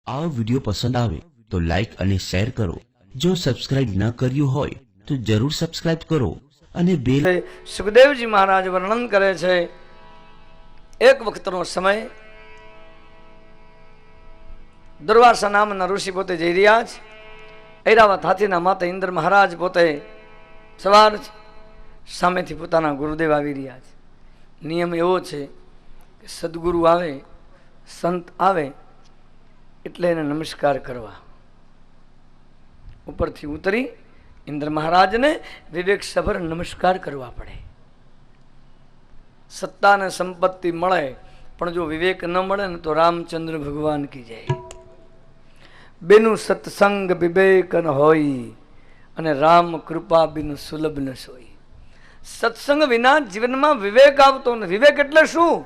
આ વિડિયો પસંદ આવે તો લાઈક અને શેર કરો. જો સબસ્ક્રાઇબ ન કર્યું હોય તો જરૂર સબસ્ક્રાઇબ કરો અને બેલ. સુખદેવજી મહારાજ વર્ણન કરે છે, એક વખતનો સમય દુર્વાસા નામના ઋષિ પોતે જઈ રહ્યા છે. ઐરાવત હાથીના માતા ઇન્દ્ર મહારાજ પોતે સવાર સામેથી પોતાના ગુરુદેવ આવી રહ્યા છે. નિયમ એવો છે કે સદગુરુ આવે, સંત આવે એટલે એને નમસ્કાર કરવા. ઉપરથી ઉતરી ઇન્દ્ર મહારાજને વિવેક સભર નમસ્કાર કરવા પડે. સત્તા અને સંપત્તિ મળે પણ જો વિવેક ન મળે ને તો રામચંદ્ર ભગવાન કી જય. બેનું સત્સંગ વિવેક ન હોય અને રામ કૃપા બિન સુલભ ન સોય. સત્સંગ વિના જીવનમાં વિવેક આવતો નથી. વિવેક એટલે શું?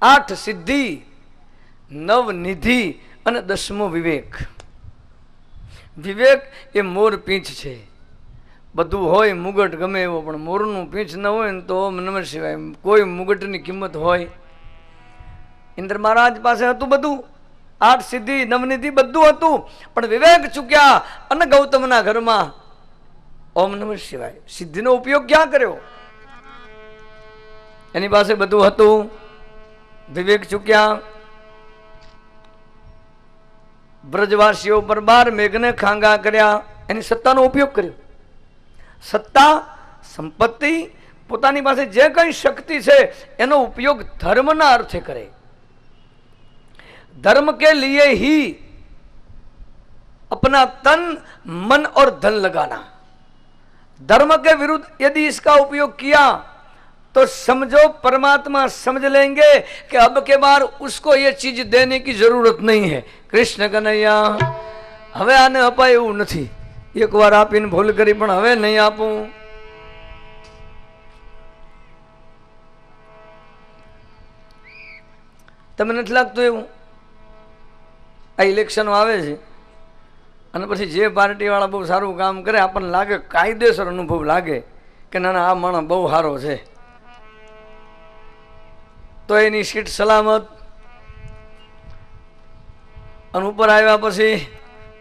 8 સિદ્ધિ, 9 નિધિ અને 10મો વિવેક. વિવેક એ મોર પીંછ છે. બધું હોય મુગટ ગમે એવો, પણ મોરનું પીંછ ન હોય ને તો ઓમ નમઃ શિવાય, કોઈ મુગટની કિંમત હોય? ઇન્દ્ર મહારાજ પાસે હતું બધું, 8 સિદ્ધિ 9 નિધિ બધું હતું, પણ વિવેક ચૂક્યા અને ગૌતમના ઘરમાં ઓમ નમઃ શિવાય સિદ્ધિનો ઉપયોગ ક્યાં કર્યો? એની પાસે બધું હતું, વિવેક ચૂક્યા. બ્રજવાસીઓ પર 12 મેઘને ખાંગા કર્યા, એની સત્તાનો ઉપયોગ કર્યો. સત્તા, સંપત્તિ, પોતાની પાસે જે કઈ શક્તિ છે એનો ઉપયોગ ધર્મના અર્થે કરે. धर्म के लिए ही अपना तन मन और धन लगाना. धर्म के विरुद्ध यदि इसका उपयोग किया तो समझो परमात्मा समझ लेंगे कि अब के बार उसको ये चीज देने की जरूरत नहीं है. कृष्ण कन्हैया હવે આને અપાય એવું નથી. એકવાર આપીને ભૂલ કરી પણ હવે નહીં આપું. તમને નથી લાગતું એવું? આ ઇલેક્શનો આવે છે અને પછી જે પાર્ટીવાળા બહુ સારું કામ કરે આપણને લાગે, કાયદેસર અનુભવ લાગે કે ના ના આ માણસ બહુ સારો છે, તો એની સીટ સલામત. અને ઉપર આવ્યા પછી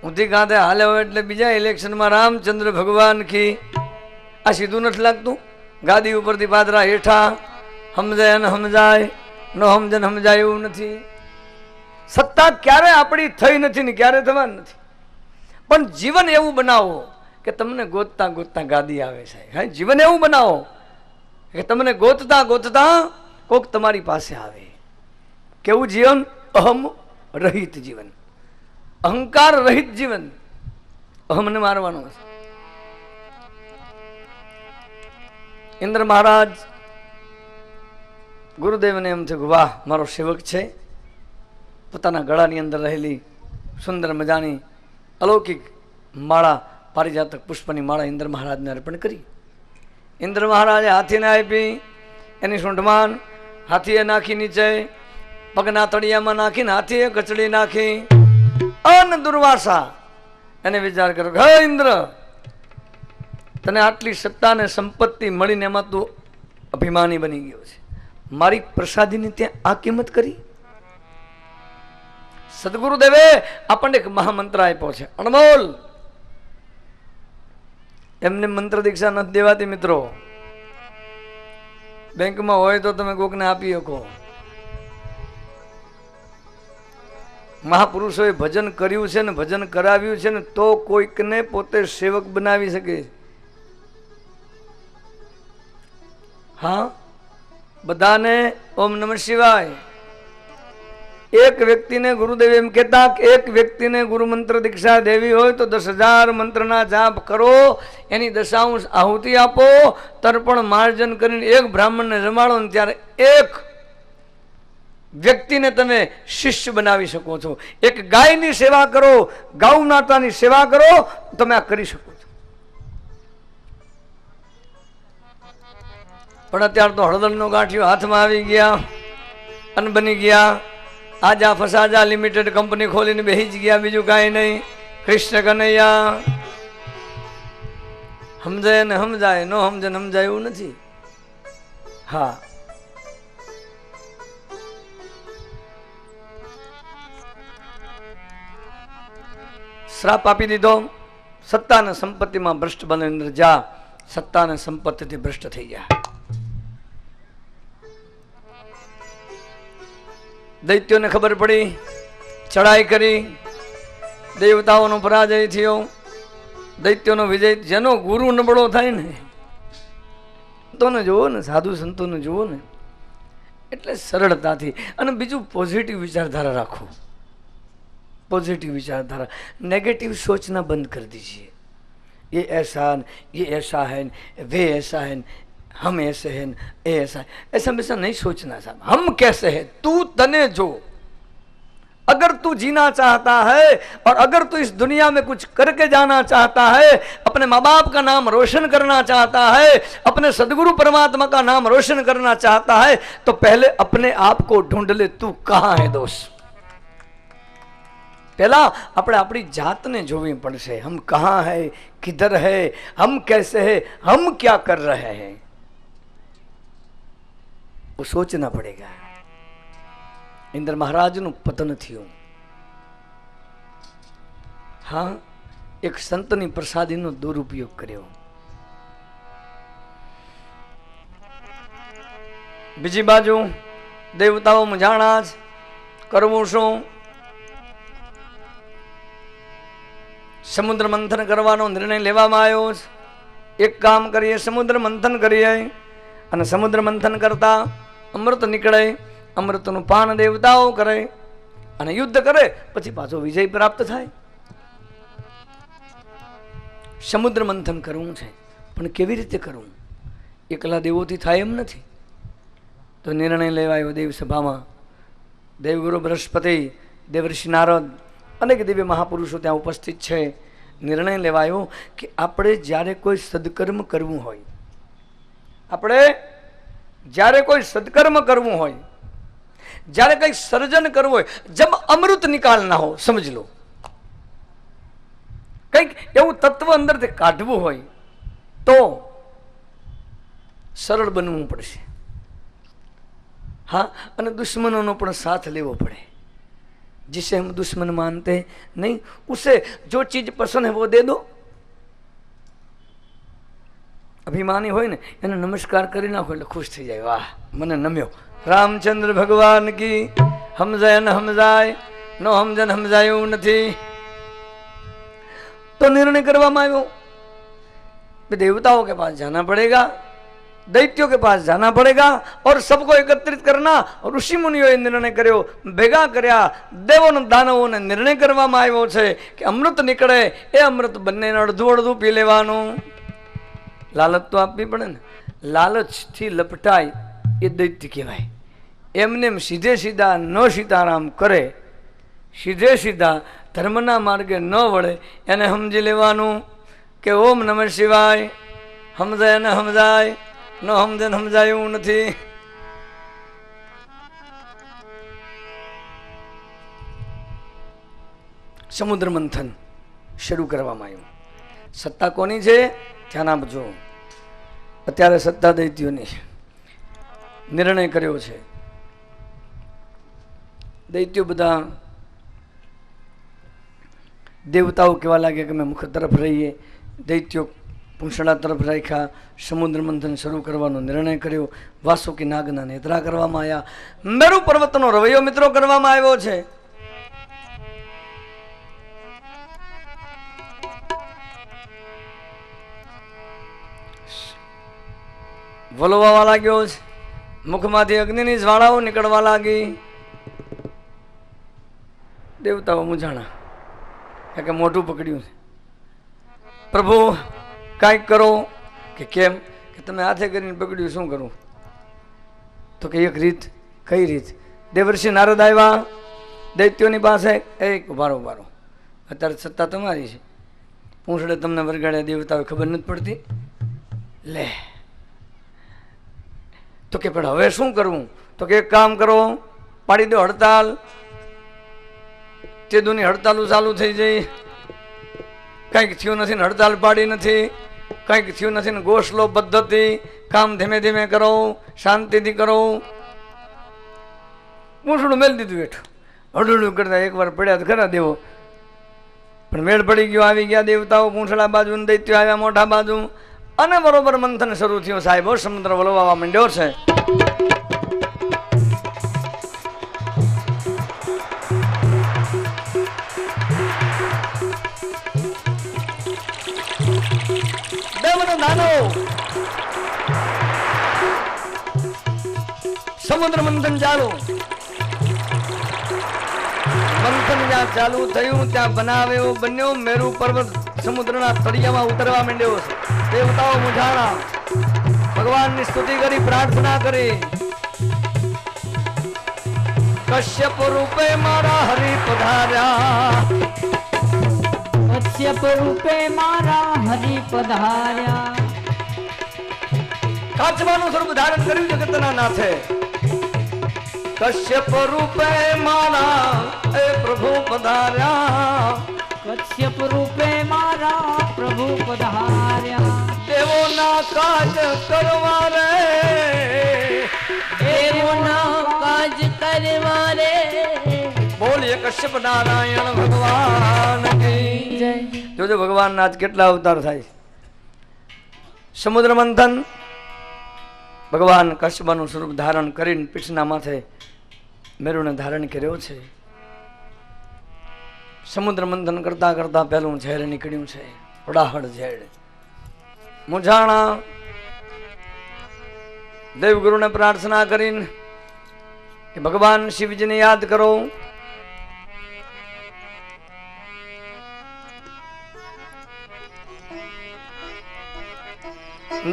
ઊંધી કાંધે હાલે હોય એટલે બીજા ઇલેક્શનમાં રામચંદ્ર ભગવાન કી. આ સીધું નથી લાગતું? ગાદી ઉપરથી પાદરા હેઠા, સમજાય અને સમજાય, ન સમજે ને સમજાય એવું નથી. સત્તા ક્યારે આપણી થઈ નથી ને ક્યારે થવાની નથી, પણ જીવન એવું બનાવો કે તમને ગોતતા ગોતતા ગાદી આવે છે. હા, જીવન એવું બનાવો કે તમને ગોતતા ગોતતા કોક તમારી પાસે આવે. કેવું જીવન? અહમ રહિત જીવન, અહંકાર રહિત જીવન. અહમને મારવાનો છે. ઇન્દ્ર મહારાજ ગુરુદેવને એમ થયું, વાહ મારો સેવક છે. પોતાના ગળાની અંદર રહેલી સુંદર મજાની અલૌકિક માળા, પારિજાતક પુષ્પની માળા ઇન્દ્ર મહારાજને અર્પણ કરી. ઇન્દ્ર મહારાજે હાથીને આપી, એની સૂંઢમાં હાથીએ નાખી, નીચે પગના તળિયામાં નાખીને હાથીએ કચડી નાખી. અન દુર્વાસા એને વિચાર કર્યો, હે ઇન્દ્ર, તને આટલી સત્તા અને સંપત્તિ મળીને એમાં તું અભિમાની બની ગયો છે. મારી પ્રસાદીની ત્યાં આ કિંમત કરી? સદગુરુદેવે આપણને એક મહામંત્ર આપ્યો છે, અણમોલ. એમને મંત્ર દીક્ષા નથી દેવાતી મિત્રો. બેંકમાં હોય તો તમે કોકને આપી શકો. મહાપુરુષોએ ભજન કર્યું છે ને ભજન કરાવ્યું છે ને તો કોઈકને પોતે સેવક બનાવી શકે. હા, બધાને ઓમ નમઃ શિવાય. એક વ્યક્તિને ગુરુદેવ એમ કહેતા કે એક વ્યક્તિને ગુરુ મંત્ર દીક્ષા દેવી હોય તો 10,000 મંત્રના જાપ કરો, એની 10 આહુતિ આપો, તર્પણ માર્જન કરીને એક બ્રાહ્મણને જમાડો ને ત્યારે એક વ્યક્તિને તમે શિષ્ય બનાવી શકો છો. એક ગાયની સેવા કરો, ગૌ માતાની સેવા કરો, તમે આ કરી શકો છો. પણ અત્યારે તો હળદરનો ગાંઠિયો હાથમાં આવી ગયા અને બની ગયા. આજા ફસાજા લિમિટેડ કંપની ખોલીને બેસી જ ગયા, બીજું કાંઈ નહીં. કૃષ્ણ કનૈયા સમજાય ને સમજાય, ન સમજે ને સમજાય એવું નથી. હા, શ્રાપ આપી દીધો, સત્તા અને સંપત્તિમાં ભ્રષ્ટ બને અંદર જા, સત્તા અને સંપત્તિથી ભ્રષ્ટ થઈ જાય. દૈત્યોને ખબર પડી, ચડાઈ કરી, દેવતાઓનો પરાજય થયો, દૈત્યોનો વિજય. જેનો ગુરુ નબળો થાય ને, સંતોને જુઓ ને, સાધુ સંતોને જુઓ ને, એટલે સરળતાથી. અને બીજું પોઝિટિવ વિચારધારા રાખો, पॉजिटिव विचारधारा. नेगेटिव सोचना बंद कर दीजिए. ये ऐसा है, वे ऐसा है, हम ऐसे हैं, ये ऐसा है. ऐसा हमेशा नहीं सोचना साहब. हम कैसे हैं, तू तने जो. अगर तू जीना चाहता है और अगर तू इस दुनिया में कुछ करके जाना चाहता है, अपने माँ बाप का नाम रोशन करना चाहता है, अपने सदगुरु परमात्मा का नाम रोशन करना चाहता है, तो पहले अपने आप को ढूंढ ले, तू कहाँ है दोस्त. पहला अपने अपनी जात ने जोवी पड़से. हम कहाँ है, किधर है, हम कैसे है, हम क्या कर रहे हैं, वो सोचना पड़ेगा. इंद्र महाराज नु पतन थયું. हाँ, एक संतनी प्रसादी नो दुरुपयोग कर्यो. बीजी बाजू देवताओं मुझाणा ज करवुं शुं. समुद्र मंथन करवानो निर्णय लेवामां आव्यो. एक काम करिए, समुद्र मंथन करिए અને સમુદ્ર મંથન કરતા અમૃત નીકળે, અમૃતનું પાન દેવતાઓ કરે અને યુદ્ધ કરે, પછી પાછો વિજય પ્રાપ્ત થાય. સમુદ્ર મંથન કરવું છે, પણ કેવી રીતે કરવું? એકલા દેવોથી થાય એમ નથી. તો નિર્ણય લેવાયો દેવ સભામાં. દેવગુરુ બૃહસ્પતિ, દેવર્ષિ નારદ, અનેક દિવ્ય મહાપુરુષો ત્યાં ઉપસ્થિત છે. નિર્ણય લેવાયો કે આપણે જ્યારે કોઈ સદકર્મ કરવું હોય, આપણે જ્યારે કોઈ સદકર્મ કરવું હોય, જ્યારે કંઈ સર્જન કરવું હોય, જબ અમૃત નિકાલના હો, સમજ લો, કંઈક એવું તત્વ અંદરથી કાઢવું હોય તો સરળ બનવું પડશે. હા, અને દુશ્મનોનો પણ સાથ લેવો પડે. जिसे हम दुश्मन मानते नहीं, उसे जो चीज पसंद है वो दे दो. अभिमानी हो ने એને નમસ્કાર કરી નાખો એટલે ખુશ થઈ જાય. વાહ, મને નમ્યો. રામચંદ્ર ભગવાન की સમજાય ન સમજાય, નો સમજન સમજાયું નથી. तो निर्णय કરવામાં આવ્યો, देवताओं के पास जाना पड़ेगा, दैत्यों के पास जाना पड़ेगा और सबको एकत्रित करना. ऋषि मुनियों निर्णय કર્યો, ભેગા કર્યા. દેવો ને દાનવો ને નિર્ણય કરવામાં આવ્યો છે કે અમૃત નીકળે, એ અમૃત બંનેને અડધું અડધું પી લેવાનું. લાલચ તો આપવી પડે ને. લાલચથી લપટાય એ દૈત્ય કહેવાય. એમને સીધે સીધા ન સીતારામ કરે, સીધે સીધા ધર્મના માર્ગે ન વળે, એને સમજી લેવાનું કે ઓમ નમઃ શિવાય. સમજાય ને સમજાય, ન સમજે સમજાયું નથી. સમુદ્ર મંથન શરૂ કરવામાં આવ્યું. સત્તા કોની છે? ધ્યાન આપજો. અત્યારે સત્તા દૈત્યોની. નિર્ણય કર્યો છે. દૈત્યો બધા દેવતાઓ કહેવા લાગે કે અમે મુખ તરફ રહીએ. દૈત્યો પૂંછડા તરફ રાખ્યા. સમુદ્ર મંથન શરૂ કરવાનો નિર્ણય કર્યો. વાસુકી નાગના નેત્રા કરવામાં આવ્યા. મેરુ પર્વતનો રવૈયો મિત્રો કરવામાં આવ્યો છે. વલોવા લાગ્યો છે. મુખમાંથી અગ્નિની જ્વાળાઓ નીકળવા લાગી. દેવતાઓ મૂંઝાણા કે મોઢું પકડ્યું છે. પ્રભુ કાંઈક કરો. કે કેમ? કે તમે હાથે કરીને પકડ્યું, શું કરું? તો કે એક રીત. કઈ રીત? દેવર્ષિ નારદ આવ્યા દૈત્યોની પાસે. એક ઉભારો ઉભારો, અત્યારે સત્તા તમારી છે, પૂંછડે તમને વરગાડ્યા દેવતાઓ, ખબર નથી પડતી. લે, તો કે પણ હવે શું કરવું? તો કે એક કામ કરો, પાડી દો હડતાલ. તે દુની હડતાલો ચાલુ થઈ જઈ. કંઈક થયું નથી ને હડતાલ પાડી નથી, કંઈક થયું નથી ને ગોસલો પદ્ધતિ. કામ ધીમે ધીમે કરો, શાંતિથી કરો. પૂંછડું મેલી દીધું બેઠું. હડુડું કરતા એકવાર પડ્યા તો ખરા દેવો. પણ મેળ પડી ગયો, આવી ગયા દેવતાઓ પૂંછડા બાજુ ને દૈત્યો આવ્યા મોઢા બાજુ, અને બરોબર મંથન શરૂ થયું સાહેબો, સમુદ્ર વલવાવા માંડ્યો છે. દેવનો નાનો સમુદ્ર મંથન ચાલુ. મંથન જ્યાં ચાલુ થયું ત્યાં બનાવ એવો બન્યો, મેરુ પર્વત સમુદ્રના તળિયામાં ઉતરવા માંડ્યો છે. દેવતાઓ મૂંઝાણા, ભગવાનની સ્તુતિ કરી, પ્રાર્થના કરી. કશ્યપ રૂપે મારા હરિ પધાર્યા, કશ્યપ રૂપે મારા હરિ પધાર્યા. કાચબાનું સ્વરૂપ ધારણ કર્યું જગતના નાથે. કશ્યપ રૂપે મારા એ પ્રભુ પધાર્યા, કશ્યપ રૂપે મારા પ્રભુ પધાર્યા. દેવોના કાજ કરવા રે, દેવોના કાજ કરવા રે. બોલીએ કશ્યપ નારાયણ ભગવાન કી જય. જોજો ભગવાનના આજ કેટલા અવતાર થાય. સમુદ્ર મંથન, ભગવાન કશ્યપનું સ્વરૂપ ધારણ કરીને પીઠના માથે મેરુને ધારણ કર્યો છે. સમુદ્ર મંથન કરતા કરતા પહેલું ઝેર નીકળ્યું છે, વડાહડ ઝેર. મૂંઝાણા દેવગુરુને પ્રાર્થના કરીને કે ભગવાન શિવજીને યાદ કરો.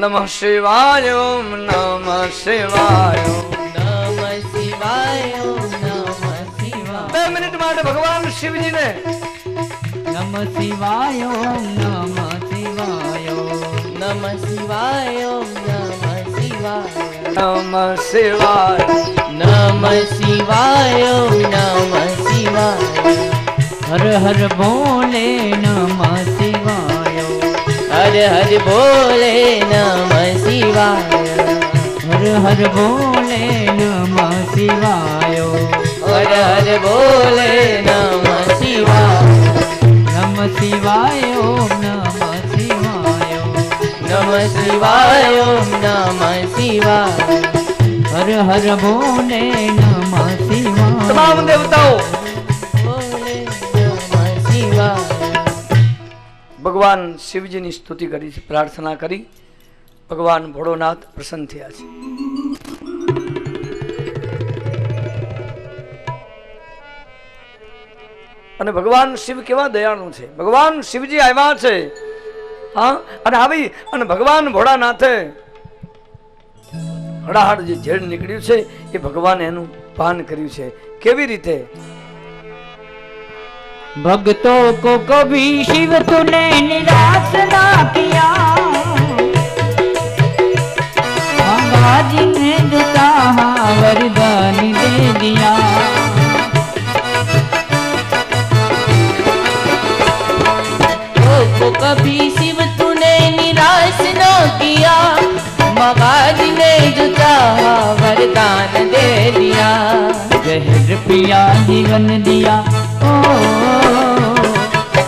નમઃ શિવાય ઓમ નમઃ શિવાય નમઃ શિવાય નમઃ શિવાય. 2 મિનિટ માટે ભગવાન શિવજીને નમઃ શિવાય નમઃ શિવાય નમઃ શિવાય નમઃ શિવાય નમઃ શિવાય નમઃ શિવાય નમઃ શિવાય. હર હર ભોલે નમઃ શિવાય, હર હર ભોલે નમઃ શિવાય, હર હર ભોલે નમઃ શિવાય, હર હર ભોલે નમઃ શિવાય. નમઃ શિવાય ઓમ નમઃ શિવાય, નમઃ શિવાય ઓમ નમઃ શિવાય, હર હર ભોલે નમઃ શિવાય. તમામ દેવતાઓ ભોલે નમઃ શિવાય. ભગવાન શિવજીની સ્તુતિ કરી છે, પ્રાર્થના કરી. ભગવાન ભોળોનાથ પ્રસન્ન થયા છે. અને ભગવાન શિવ કેવા દયાળુ છે. ભગવાન શિવજી આવ્યા છે, હા, અને આવી અને ભગવાન ભોળાનાથે હડાહડ જે ઝેડ નીકળ્યું છે એ ભગવાન એનું પાન કર્યું છે. કેવી રીતે? भक्तों को कभी शिव तूने निराश ना किया, गंगा जी ने जो चाहा वरदान दे दिया. को कभी शिव तूने निराश ना किया, गंगा जी ने जो चाहा वरदान दे दिया. जहर पिया जीवन दिया,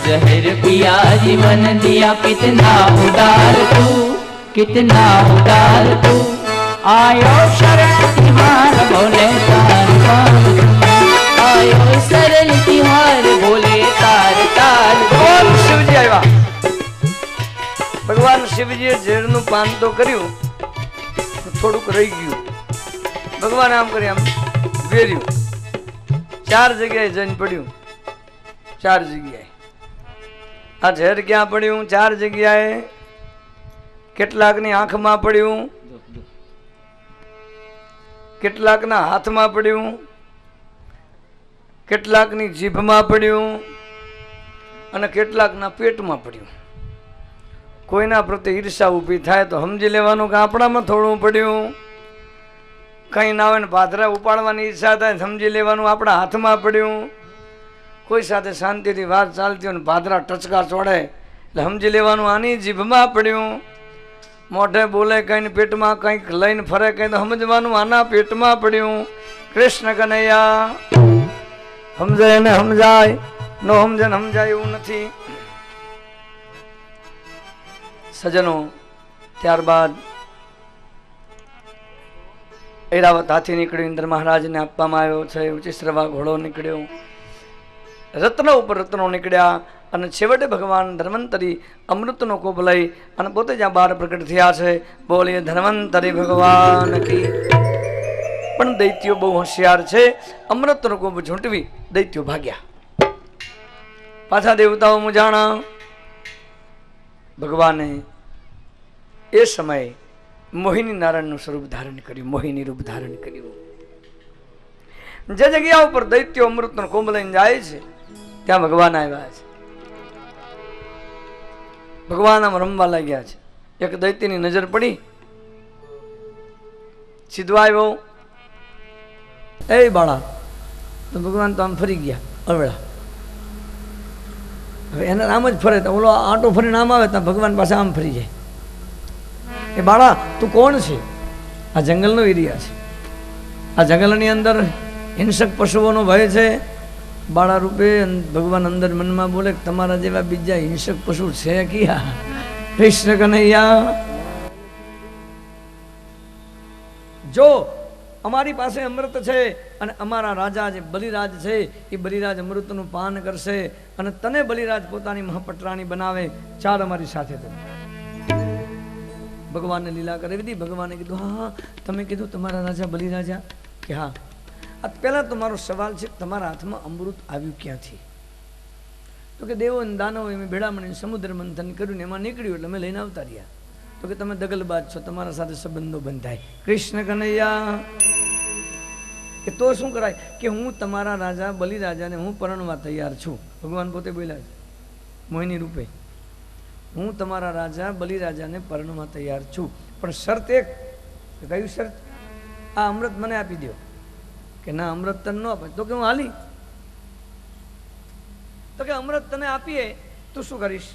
जहर पिया जीवन दिया. कितना उदार तू, कितना उदार तू. आयो शरण तिहार बोले तार तार, आयो शरण तिहार बोले तार तार. ભગવાન શિવજી આવ્યા. ભગવાન શિવજીએ ઝેરનું પાન તો કર્યું, થોડુંક રહી ગયું. ભગવાન આમ કરી આમ વેર્યું, 4 જગ્યાએ જઈને પડ્યું. 4 જગ્યાએ આ ઝેર ક્યાં પડ્યું? 4 જગ્યાએ. કેટલાકની આંખમાં પડ્યું, કેટલાકના હાથમાં પડ્યું, કેટલાકની જીભમાં પડ્યું અને કેટલાકના પેટમાં પડ્યું. કોઈના પ્રત્યે ઈર્ષા ઊભી થાય તો સમજી લેવાનું કે આપણામાં થોડું પડ્યું. કંઈ ના હોય ને પાથરા ઉપાડવાની ઈચ્છા થાય સમજી લેવાનું આપણા હાથમાં પડ્યું. કોઈ સાથે શાંતિથી વાત ચાલતી હોય ને પાથરા ટચકા ચોડે એટલે સમજી લેવાનું આની જીભમાં પડ્યું. મોઢે બોલે કંઈ ને પેટમાં કંઈક લઈને ફરે કંઈ તો સમજવાનું આના પેટમાં પડ્યું. કૃષ્ણ કનૈયા સમજાય ને સમજાય, નો સમજે ને સમજાય એવું નથી. સજનો, ત્યારબાદ ઐરાવત હાથી નીકળ્યું, ઇન્દ્ર મહારાજને આપવામાં આવ્યો છે. ઉચિશ્રવા ઘોડો નીકળ્યો, રત્ન ઉપર રત્નો નીકળ્યા અને છેવટે ભગવાન ધન્વંતરી અમૃતનો કોપ લઈ અને પોતે જ્યાં બહાર પ્રગટ થયા છે. બોલીએ ધન્વંતરી ભગવાન કી. પણ દૈત્યો બહુ હોશિયાર છે. અમૃતનો કોપ ઝૂંટવી દૈત્યો ભાગ્યા. પાછા દેવતાઓ મુજાણા. ભગવાને એ સમયે મોહિની નારાયણનું સ્વરૂપ ધારણ કર્યું, મોહિની રૂપ ધારણ કર્યું. જે જગ્યા ઉપર દૈત્યો અમૃતનો કોપ લઈને જાય છે ત્યાં ભગવાન આવ્યા છે. ભગવાન આમ રમવા લાગ્યા છે. એક દૈત્યની નજર પડી, સીધો આવ્યો, એ બાળા, તો ભગવાન તો આમ ફરી ગયા અવળા. હવે એને આમ જ ફરે તો ઓલો આંટો ફરીને આમ આવે તો ભગવાન પાસે આમ ફરી જાય. એ બાળા તું કોણ છે? આ જંગલનો એરિયા છે. આ જંગલની અંદર હિંસક પશુઓનો ભય છે. બાળા રૂપે ભગવાન અંદર મનમાં બોલે કે તમારા જેવા બીજા હિંસક પશુ છે ક્યાં? કૃષ્ણ કનૈયા, જો અમારી પાસે અમૃત છે અને અમારા રાજા જે બલિરાજ છે એ બલિરાજ અમૃતનું પાન કરશે અને તને બલિરાજ પોતાની મહાપટરાણી બનાવે, ચાલ અમારી સાથે. તો ભગવાનને લીલા કરાવી દીધી. ભગવાને કીધું હા હા, તમે કીધું તમારા રાજા બલિરાજા, કે હા. આ પહેલાં તો મારો સવાલ છે, તમારા હાથમાં અમૃત આવ્યું ક્યાંથી? તો કે દેવો અને દાનવો એમ ભેળા મળીને સમુદ્ર મંથન કર્યું ને એમાં નીકળ્યું એટલે અમે લઈને આવતા રહ્યા. તો કે તમે દગલબાજ છો, તમારા સાથે સંબંધો બંધાય. કૃષ્ણ કનૈયા, કે તો શું કરાય? કે હું તમારા રાજા બલિરાજાને હું પરણવા તૈયાર છું. ભગવાન પોતે બોલ્યા છે મોહિની રૂપે, હું તમારા રાજા બલિરાજાને પરણવા તૈયાર છું, પણ શરત એક. કયું શરત? આ અમૃત મને આપી દો. કે ના, અમૃત તને ન આપે. તો કે હું હાલી. તો કે અમૃત તને આપીએ તું શું કરીશ?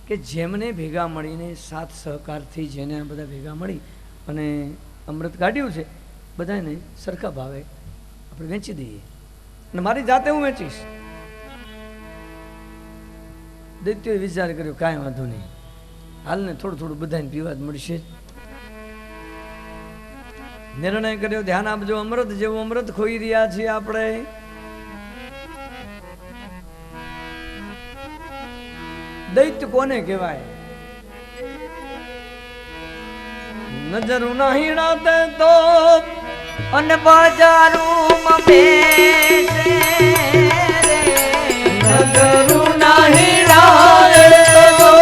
કે જેમને ભેગા મળીને સાથ સહકારથી જેને આ બધા ભેગા મળી અને અમૃત કાઢ્યું છે બધાને સરખા ભાવે આપણે વેચી દઈએ અને મારી જાતે હું વેચીશ. દૈત્યોએ વિચાર કર્યો કાંઈ વાંધો નહીં, હાલને થોડું થોડું બધાને પીવા જ મળશે. નિર્ણય કર્યો, ધ્યાન આપજો, અમૃત જેવું અમૃત ખોઈ રહ્યા છીએ આપણે. દૈત્ય કોને કહેવાય? નજરું નહીં રાતે તો અને બજારમાં બેસે રે, નજરું નહીં રાતે તો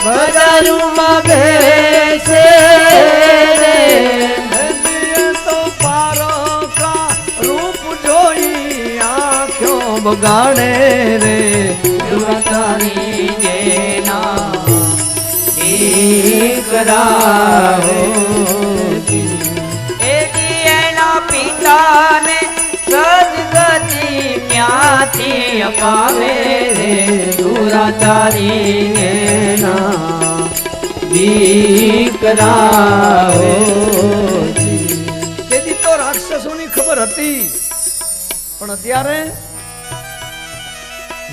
બજારમાં બેસે રે, તો પારકા રૂપ જોઈ આંખો બગાડે રે. દુરાચારી જેના દીકરાઓ એના પિતાને સદગતિ ક્યાંથી અપાવે રે, દુરાચારી એના દીકરાઓ. તેથી તો રાક્ષસોની ખબર હતી, પણ અત્યારે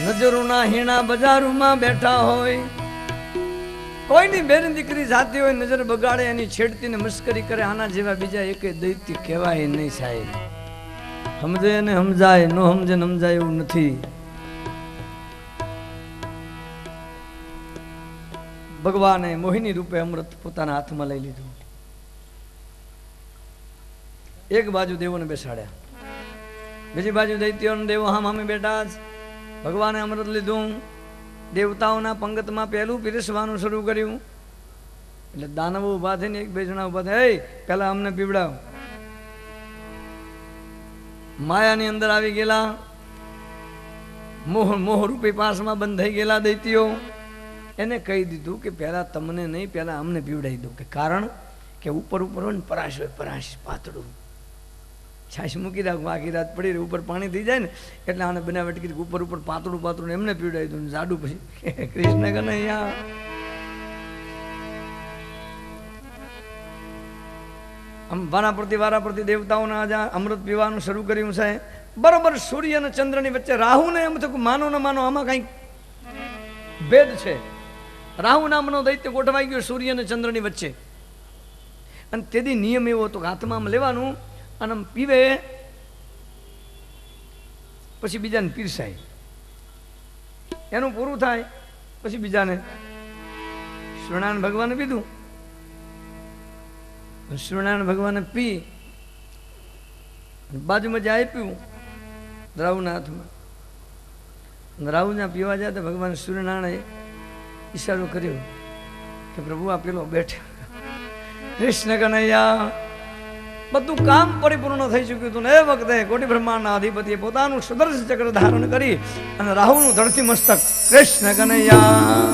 નજરોના હીણા બજારોમાં બેઠા હોય, કોઈની બેન દીકરી જાતી હોય, નજર બગાડે, એની છેડતી ને મસ્કરી કરે, આના જેવા બીજા એકે દૈત્ય કહેવાય નહીં સાહેબ. સમજે ને સમજાય, ન સમજે ને સમજાય એવું નથી. ભગવાને મોહિની રૂપે અમૃત પોતાના હાથમાં લઈ લીધું. એક બાજુ દેવોને બેસાડ્યા, બીજી બાજુ દૈત્યોને દેવો હામ હામે બેઠા જ. ભગવાને અમૃત લીધું, દેવતાઓના પંગતમાં પહેલું પીરસવાનું શરૂ કર્યું. એટલે દાનવો ઉભા થઈને એક બે જણા ઉભા થાય, પહેલા અમને પીવડાવ. માયાની અંદર આવી ગયેલા, મોહ રૂપી પાસમાં બંધ થઈ ગયેલા દૈત્યો એને કહી દીધું કે પહેલા તમને નહીં, પહેલા અમને પીવડાવી દો. કે કારણ કે ઉપર ઉપર હોય ને પરાશ હોય, પરાશ પાતળું, છાશ મૂકી રાખું, આખી રાત પડી રહી, ઉપર પાણી થઈ જાય ને એટલે આને બનાવટ કરી ઉપર ઉપર પાતળું પાતળું એમને પીવડાવી દઉં, જાડું પછી કૃષ્ણ કનૈયા. આમ વારા પરથી દેવતાઓના આજે અમૃત પીવાનું શરૂ કર્યું છે. બરોબર સૂર્ય અને ચંદ્રની વચ્ચે રાહુ ને એમ થયું માનો ને માનો આમાં કંઈક ભેદ છે. રાહુ નામનો દૈત્ય ગોઠવાઈ ગયો સૂર્ય અને ચંદ્રની વચ્ચે. અને તેથી નિયમ એવો હતો કે હાથમાં આમ લેવાનું અને આમ પીવે પછી બીજાને પીરસાય, એનું પૂરું થાય પછી બીજાને. સૂર્યનારાયણ ભગવાને પીધું, સૂર્યનારાયણ ભગવાને પી બાજુમાં જે આપ્યું રાહુના હાથમાં, રાહુ જ્યાં પીવા જાય તો ભગવાન સૂર્યનારાયણે ઈશારો કર્યો કે પ્રભુ આ પેલો બેઠો. કૃષ્ણ કનૈયા, બધું કામ પરિપૂર્ણ થઈ ચૂક્યું હતું ને એ વખતે કોટી બ્રહ્માંડના અધિપતિએ પોતાનું સુદર્શન ચક્ર ધારણ કરી અને રાહુનું ધરતી મસ્તક કૃષ્ણ કનૈયા.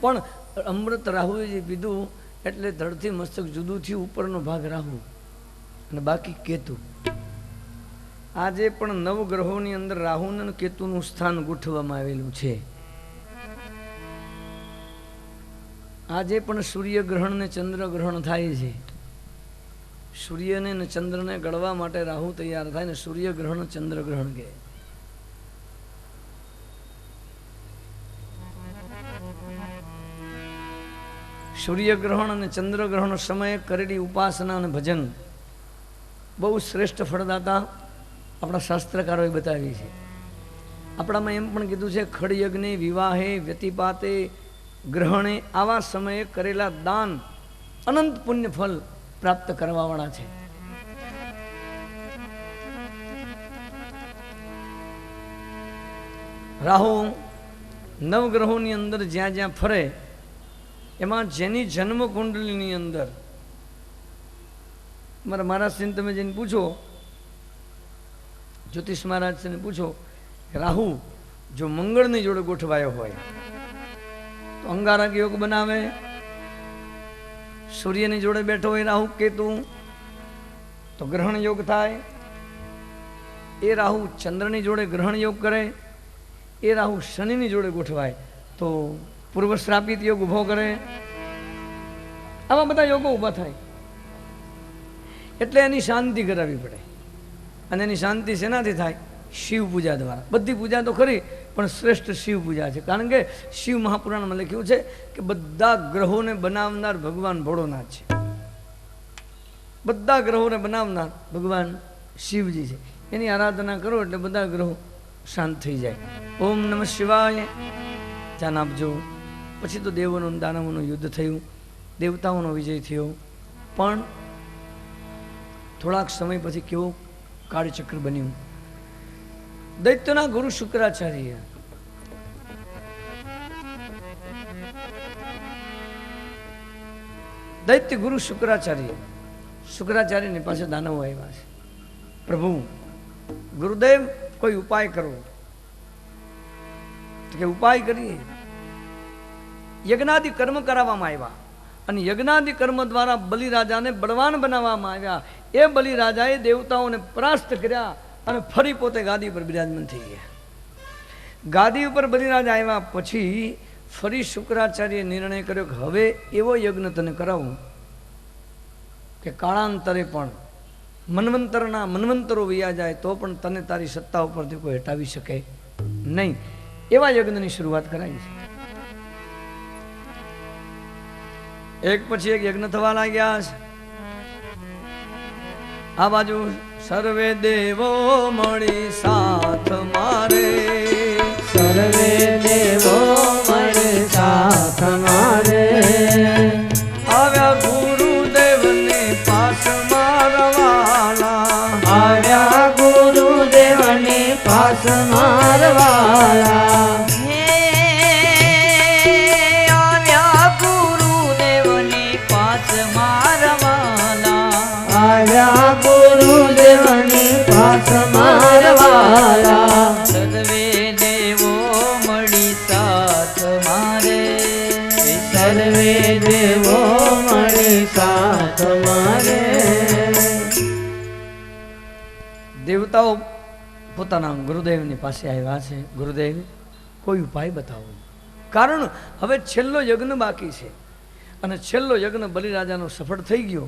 પણ અમૃત રાહુએ જે પીધું એટલે ધરતી મસ્તક જુદું થયું, ઉપરનો ભાગ રાહુ અને બાકી કેતુ. આજે પણ નવગ્રહોની અંદર રાહુ અને કેતુનું સ્થાન ગોઠવવામાં આવેલું છે. આજે પણ સૂર્યગ્રહણ ને ચંદ્રગ્રહણ થાય છે. સૂર્યને ને ચંદ્રને ગળવા માટે રાહુ તૈયાર થાય ને સૂર્યગ્રહણ ચંદ્રગ્રહણ કહે. સૂર્યગ્રહણ અને ચંદ્રગ્રહણ સમયે કરેલી ઉપાસના અને ભજન બહુ શ્રેષ્ઠ ફળદાતા આપણા શાસ્ત્રકારોએ બતાવી છે. આપણામાં એમ પણ કીધું છે ખડયજ્ઞે, વિવાહે, વ્યતિપાતે, ગ્રહણે આવા સમયે કરેલા દાન અનંત પુણ્ય ફળ પ્રાપ્ત કરવાવાળા છે. રાહુ નવગ્રહોની અંદર જ્યાં જ્યાં ફરે એમાં જેની જન્મ કુંડલીની અંદર મારા મહારાજશ્રીને તમે જઈને પૂછો, જ્યોતિષ મહારાજશ્રીને પૂછો રાહુ જો મંગળની જોડે ગોઠવાયો હોય તો અંગારક યોગ બનાવે. સૂર્યની જોડે બેઠો હોય રાહુ કેતુ તો ગ્રહણ યોગ થાય. એ રાહુ ચંદ્રની જોડે ગ્રહણ યોગ કરે. એ રાહુ શનિની જોડે ગોઠવાય તો પૂર્વ શ્રાપિત યોગ ઊભો કરે. આવા બધા યોગો ઊભા થાય. એટલે એની શાંતિ કરાવવી પડે. અને એની શાંતિ શેનાથી થાય? શિવ પૂજા દ્વારા. બધી પૂજા તો ખરી પણ શ્રેષ્ઠ શિવ પૂજા છે. કારણ કે શિવ મહાપુરાણમાં લખ્યું છે કે બધા ગ્રહોને બનાવનાર ભગવાન ભોળોનાથ છે. બધા ગ્રહોને બનાવનાર ભગવાન શિવજી છે. એની આરાધના કરો એટલે બધા ગ્રહો શાંત થઈ જાય. ઓમ નમઃ શિવાય ધ્યાન આપજો. પછી તો દેવોનું દાનવોનું યુદ્ધ થયું, દેવતાઓનો વિજય થયો. પણ થોડાક સમય પછી કેવો કાળચક્ર બન્યું. દૈત્યના ગુરુ શુક્રાચાર્ય દૈત્ય ગુરુ શુક્રાચાર્યની પાસે દાનવો આવ્યા છે. પ્રભુ ગુરુદેવ કોઈ ઉપાય કરો. તો કે ઉપાય કરીએ. યજ્ઞાદિ કર્મ કરાવવામાં આવ્યા અને યજ્ઞાદિ કર્મ દ્વારા બલિરાજાને બળવાન બનાવવામાં આવ્યા. એ બલિરાજાએ દેવતાઓને પરાસ્ત કર્યા અને ફરી પોતે ગાદી ઉપર બિરાજમાન થઈ ગયા. ગાદી ઉપર બલિરાજા આવ્યા પછી ફરી શુક્રાચાર્યએ નિર્ણય કર્યો કે હવે એવો યજ્ઞ તને કરાવું કે કાળાંતરે પણ મન્વંતરો વૈયા જાય તો પણ તને તારી સત્તા ઉપરથી કોઈ હટાવી શકે નહીં. એવા યજ્ઞની શરૂઆત કરાવી છે. એક પછી એક યજ્ઞ થવા લાગ્યા છે. આ બાજુ સર્વે દેવો મળી સાથ મારે, સર્વે દેવો મળી સાથ મારે. આવ્યા ગુરુદેવને પાસ મારવાલા, આવ્યા ગુરુદેવને પાસ મારવાલા. આવ્યા ગુરુદેવને પાસ મારવાલા, આવ્યા ગુરુદેવને પાસ મારવાલા. સર્વે દેવો મળી સાથ મારે, સર્વે દેવો મળી સાથ મારે. દેવતાઓ પોતાના ગુરુદેવની પાસે આવ્યા છે. ગુરુદેવ કોઈ ઉપાય બતાવો. કારણ હવે છેલ્લો યજ્ઞ બાકી છે અને છેલ્લો યજ્ઞ બલિરાજાનો સફળ થઈ ગયો.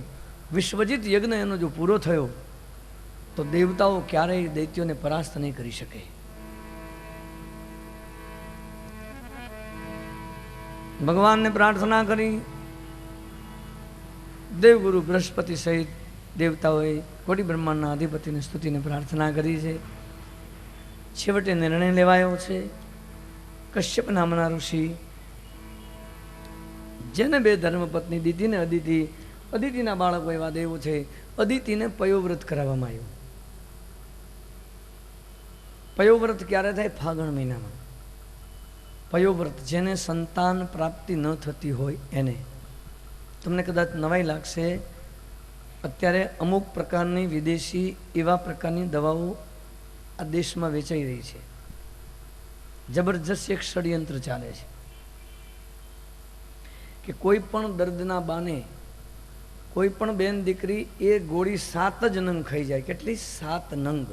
વિશ્વજીત યજ્ઞ એનો જો પૂરો થયો તો દેવતાઓ ક્યારેય દૈત્યોને પરાસ્ત નહીં કરી શકે. ભગવાનને પ્રાર્થના કરી, દેવગુરુ બૃહસ્પતિ સહિત દેવતાઓએ કોટી બ્રહ્માંડના અધિપતિને સ્તુતિને પ્રાર્થના કરી છે. છેવટે નિર્ણય લેવાયો છે. કશ્યપ નામના ઋષિ, જેને બે ધર્મપત્ની દિતિ ને અદિતિ, અદિતિના બાળકો એવા દેવો છે, અદિતિને પયોવ્રત કરાવવામાં આવ્યું. પયોવ્રત ક્યારે થાય? ફાગણ મહિનામાં. પયોવ્રત, જેને સંતાન પ્રાપ્તિ ન થતી હોય એને. તમને કદાચ નવાઈ લાગશે, અત્યારે અમુક પ્રકારની વિદેશી એવા પ્રકારની દવાઓ આ દેશમાં વેચાઈ રહી છે. જબરજસ્ત એક ષડયંત્ર ચાલે છે કે કોઈ પણ દર્દના બાને કોઈ પણ બેન દીકરી એ ગોળી 7 જ નંગ ખાઈ જાય. કેટલી? 7 નંગ.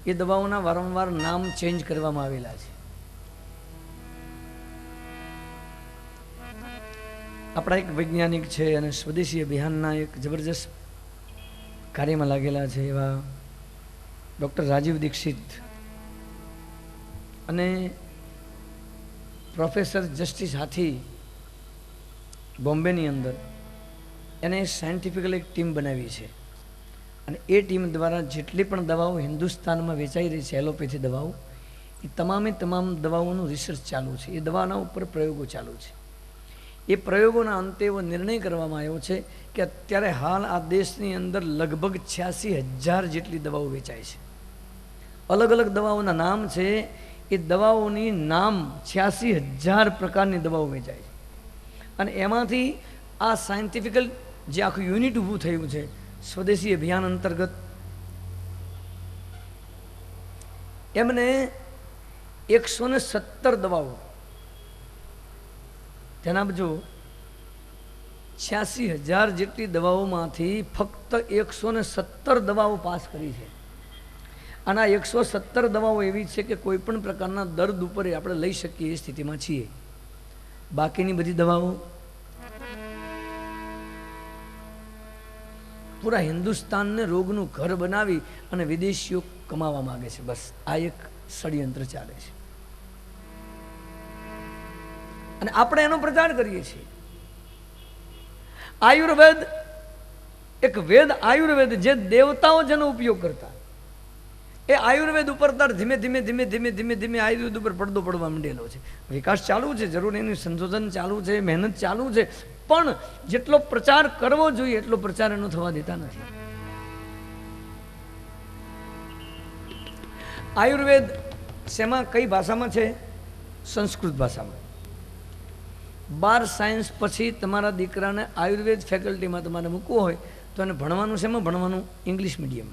એ દવાઓના વારંવાર નામ ચેન્જ કરવામાં આવેલા છે. આપણા એક વૈજ્ઞાનિક છે અને સ્વદેશી અભિયાનના એક જબરજસ્ત કાર્યમાં લાગેલા છે એવા ડૉક્ટર રાજીવ દીક્ષિત અને પ્રોફેસર જસ્ટિસ હાથી બોમ્બેની અંદર એને સાયન્ટિફિકલ એક ટીમ બનાવી છે. અને એ ટીમ દ્વારા જેટલી પણ દવાઓ હિન્દુસ્તાનમાં વેચાઈ રહી છે, એલોપેથી દવાઓ, એ તમામે તમામ દવાઓનું રિસર્ચ ચાલુ છે. એ દવાના ઉપર પ્રયોગો ચાલુ છે. એ પ્રયોગોના અંતે એવો નિર્ણય કરવામાં આવ્યો છે કે અત્યારે હાલ આ દેશની અંદર લગભગ 86,000 જેટલી દવાઓ વેચાય છે. અલગ અલગ દવાઓના નામ છે. એ દવાઓની નામ 86,000 પ્રકારની દવાઓ વેચાય છે. અને એમાંથી આ સાયન્ટિફિકલ જે આખું યુનિટ ઊભું થયું છે સ્વદેશી અભિયાન અંતર્ગત, એમને 117 દવાઓ, જનાબ જો 86,000 જેટલી દવાઓમાંથી ફક્ત 117 દવાઓ પાસ કરી છે. અને આ 117 દવાઓ એવી છે કે કોઈ પણ પ્રકારના દર્દ ઉપર આપણે લઈ શકીએ એ સ્થિતિમાં છીએ. બાકીની બધી દવાઓ પૂરા હિન્દુસ્તાનને રોગનું ઘર બનાવી અને વિદેશીઓ કમાવા માંગે છે. બસ આ એક ષડયંત્ર ચાલે છે અને આપણે એનો પ્રચાર કરીએ છીએ. આયુર્વેદ એક વેદ, આયુર્વેદ જે દેવતાઓ જેનો ઉપયોગ કરતા, એ આયુર્વેદ ઉપર તાર ધીમે ધીમે ધીમે ધીમે ધીમે ધીમે આયુર્વેદ ઉપર પડદો પડવા માંડેલો છે. વિકાસ ચાલુ છે, જરૂર એનું સંશોધન ચાલુ છે, મહેનત ચાલુ છે, પણ જેટલો પ્રચાર કરવો જોઈએ એટલો પ્રચાર એનો થવા દેતા નથી. આયુર્વેદ શેમાં, કઈ ભાષામાં છે? સંસ્કૃત ભાષામાં. 12 સાયન્સ પછી તમારા દીકરાને આયુર્વેદ ફેકલ્ટીમાં તમારે મૂકવો હોય તો એને ભણવાનું શેમાં ભણવાનું? ઇંગ્લિશ મીડિયમ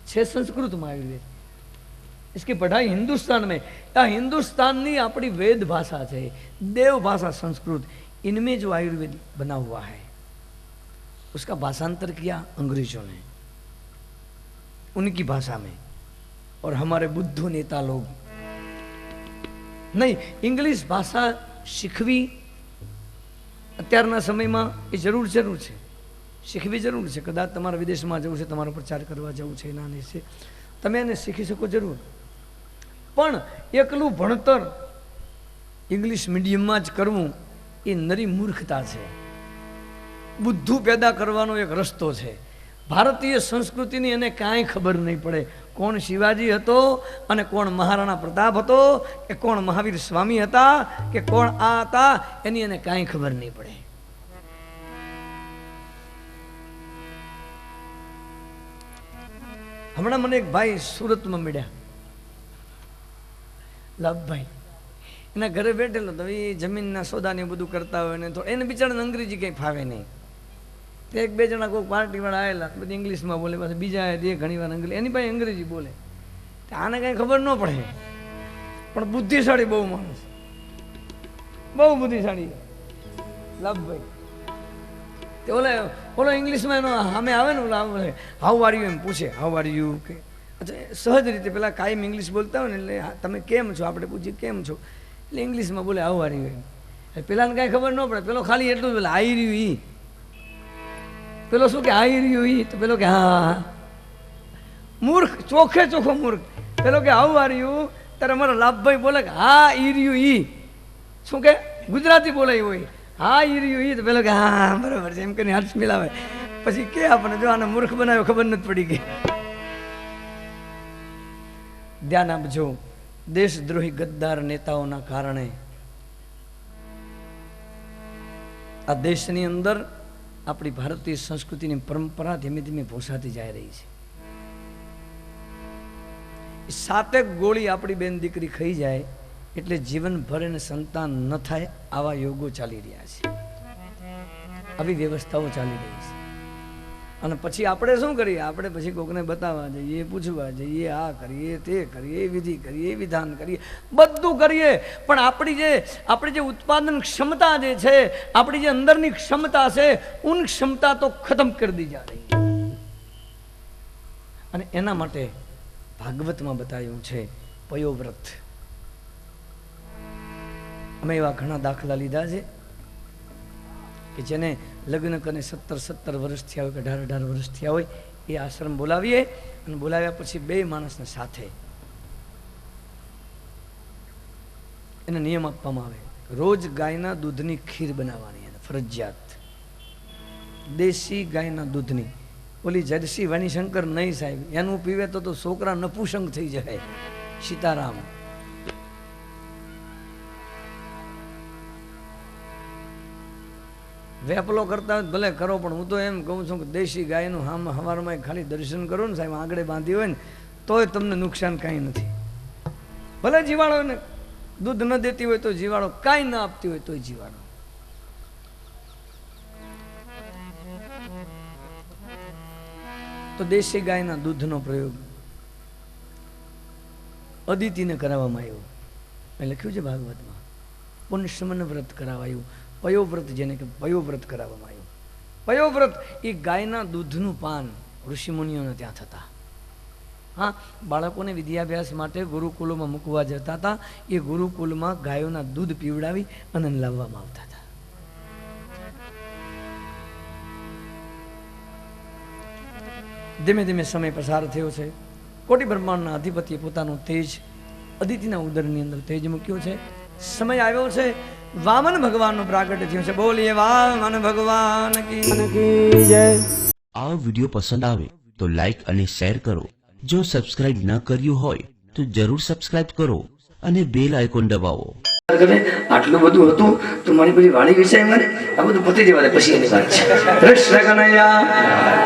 છે. સંસ્કૃતમાં આયુર્વેદ, इसकी पढ़ाई हिंदुस्तान में, या हिंदुस्तान ની આપણી वेद भाषा છે, देव भाषा संस्कृत, इनमें जो आयुर्वेद बना हुआ है उसका भाषांतर किया अंग्रेजों ने उनकी भाषा में, और हमारे बुद्धू नेता लोग नहीं. इंग्लिश भाषा શીખવી અત્યારના સમયમાં એ જરૂર છે, શીખવી જરૂર છે. કદાચ તમારા વિદેશમાં જવું છે, તમારો પ્રચાર કરવા જવું છે, એના છે તમે એને શીખી શકો જરૂર, પણ એકલું ભણતર ઇંગ્લિશ મીડિયમમાં જ કરવું એ નરી મૂર્ખતા છે. બુદ્ધુ પેદા કરવાનો એક રસ્તો છે. ભારતીય સંસ્કૃતિની એને કાંઈ ખબર નહીં પડે. કોણ શિવાજી હતો અને કોણ મહારાણા પ્રતાપ હતો કે કોણ મહાવીર સ્વામી હતા કે કોણ આ હતા, એની એને કાંઈ ખબર નહીં પડે. હમણાં મને એક ભાઈ સુરતમાં મળ્યા, લાભભાઈ, એના ઘરે બેઠેલો તો એ જમીનના સોદાને બધું કરતા હોય ને તો એને બિચારાને અંગ્રેજી કંઈ ફાવે નહીં. તે એક બે જણા કોઈ પાર્ટીવાળા આવેલા બધી ઇંગ્લિશમાં બોલે, પાછા બીજા આવે ઘણી વાર અંગ્રેજી, એની પાસે અંગ્રેજી બોલે. આને કાંઈ ખબર ન પડે, પણ બુદ્ધિશાળી બહુ માણસ, બહુ બુદ્ધિશાળી લાભભાઈ. તે ઓલો ઇંગ્લિશમાં એનો સામે આવે ને ઓલા હાઉ આર યુ એમ પૂછે, હાઉ આર યુ કે સહજ રીતે પેલા કાયમ ઇંગ્લિશ બોલતા હોય ને એટલે તમે કેમ છો આપણે પૂછીએ કેમ છો, એટલે ઇંગ્લિશમાં બોલે હાઉ આર યુ એમ. પેલાને કાંઈ ખબર ન પડે, પેલો ખાલી એટલું જ બોલે આઈ રહ્યું ઈ, પેલો શું કે આઈ રહ્યું ઈ, તો પેલો કે હા. મૂર્ખ, ચોખ્ખે ચોખ્ખો મૂર્ખ. પેલો કે હાઉ આર યુ, ત્યારે અમારા લાભભાઈ બોલે કે હા ઈ રહ્યું ઈ, શું કે ગુજરાતી બોલે હોય, હા ઈ રહ્યું ઈ, તો પેલો કે હા બરાબર છે એમ કરીને હાથ મિલાવે. પછી કે આપણને જો આને મૂર્ખ બનાવ્યો ખબર નથી પડી ગઈ. ધ્યાન આપજો, દેશદ્રોહી ગદ્દાર નેતાઓના કારણે આ દેશની અંદર આપણી ભારતીય સંસ્કૃતિની પરંપરા ધીમે ધીમે ભૂસાતી જાય રહી છે. 7 ગોળી આપણી બેન દીકરી ખાઈ જાય એટલે જીવનભર એને સંતાન ન થાય, આવા યોગો ચાલી રહ્યા છે, આવી વ્યવસ્થાઓ ચાલી રહી છે. અને પછી આપણે શું કરીએ? આપણે પછી કોકને બતાવવા જઈએ, પૂછવા જઈએ, આ કરીએ, તે કરીએ, વિધિ કરીએ, વિધાન કરીએ, બધું કરીએ, પણ આપણી જે ઉત્પાદન ક્ષમતા જે છે, આપણી જે અંદરની ક્ષમતા છે, ઉન ક્ષમતા તો ખતમ કરી દી જા રહી. અને એના માટે ભાગવતમાં બતાવ્યું છે પયોવ્રત. અમે એવા ઘણા દાખલા લીધા છે કે જેને લગ્ન કરીને 17 વર્ષ થયા હોય કે 18 વર્ષ થયા હોય, એ આશ્રમ બોલાવીએ અને બોલાવ્યા પછી 2 માણસને સાથે એને નિયમ આપવામાં આવે, રોજ ગાયના દૂધની ખીર બનાવવાની, એને ફરજિયાત દેશી ગાયના દૂધની. ઓલી જર્સી વાણીશંકર નહીં સાહેબ, એનું પીવે તો છોકરા નપુસંગ થઈ જાય. સીતારામ. વેપલો કરતા ભલે કરો, પણ હું તો એમ કહું છું કે દેશી ગાયનું હવારમાં ખાલી દર્શન કરો ને સાહેબ, આંગળે બાંધી હોય ને તોય તમને નુકસાન કાંઈ નથી. ભલે જીવાડો ને દૂધ ન દેતી હોય તો જીવાડો, કાંઈ ન આપતી હોય તોય જીવાડો. તો દેશી ગાયના દૂધનો પ્રયોગ અદિતિને કરાવવામાં આવ્યો. લખ્યું છે ભાગવતમાં. પુનશ્મન વ્રત કરાવાયું, પયોવ્રત જેને કે પયોવ્રત કરાવવામાં આવ્યું. પયોવ્રત એ ગાયના દૂધનું પાન ઋષિમુનિઓને ત્યાં થતા. હા, બાળકોને વિદ્યાભ્યાસ માટે ગુરુકુલોમાં મૂકવા જતા હતા, એ ગુરુકુલમાં ગાયોના દૂધ પીવડાવી અને લાવવામાં આવતા હતા. ધીમે ધીમે સમય પસાર થયો છે. કોટી બ્રહ્માંડના અધિપતિએ પોતાનું તેજ અદિતિના ઉદરની અંદર તેજ મૂક્યું છે. સમય આવ્યો છે વામન ભગવાનનું પ્રાગટ્ય થયું છે. બોલીએ વામન ભગવાન કી જય. આ વિડીયો પસંદ આવે તો લાઈક અને શેર કરો. જો સબસ્ક્રાઇબ ન કર્યું હોય તો જરૂર સબસ્ક્રાઇબ કરો અને બેલ આઇકોન દબાવો. આટલું બધું હતું તો મારી બધી વાણી વિષય મને આ બધું પતી જવા દે પછી એની વાત છે. કૃષ્ણ કનૈયા.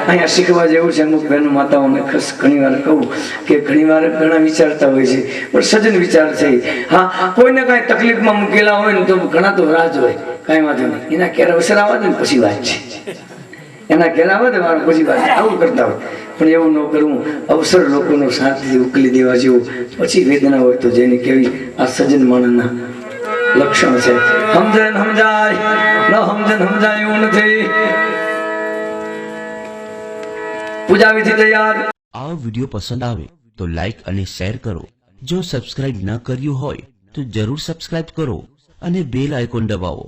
અહીંયા શીખવા જેવું છે. અમુક બહેનો માતાઓને ખાસ ઘણી વાર કહું કે ઘણી વાર ઘણા વિચારતા હોય છે પણ સજન વિચાર છે. હા, કોઈને કાંઈ તકલીફમાં મૂકેલા હોય ને તો ઘણા તો રાહ જોય, કાંઈ વાંધો નહીં, એના ઘેર અવસર આવે ને પછી વાત છે, એના ઘેર આવે ને વાર પછી વાત, આવું કરતા હોય. પણ એવું ન કરવું. અવસર લોકોનો શાંતિથી ઉકલી દેવા જેવું, પછી વેદના હોય તો જેને કેવી, આ સજ્જન માણસના લક્ષણ છે. સમજે સમજાય, ન સમજે સમજાય એવું નથી. પૂજા વિધિ તૈયાર. આ વિડીયો પસંદ આવે તો લાઈક અને શેર કરો. જો સબસ્ક્રાઇબ ન કર્યું હોય તો જરૂર સબસ્ક્રાઇબ કરો અને બેલ આઇકોન દબાવો.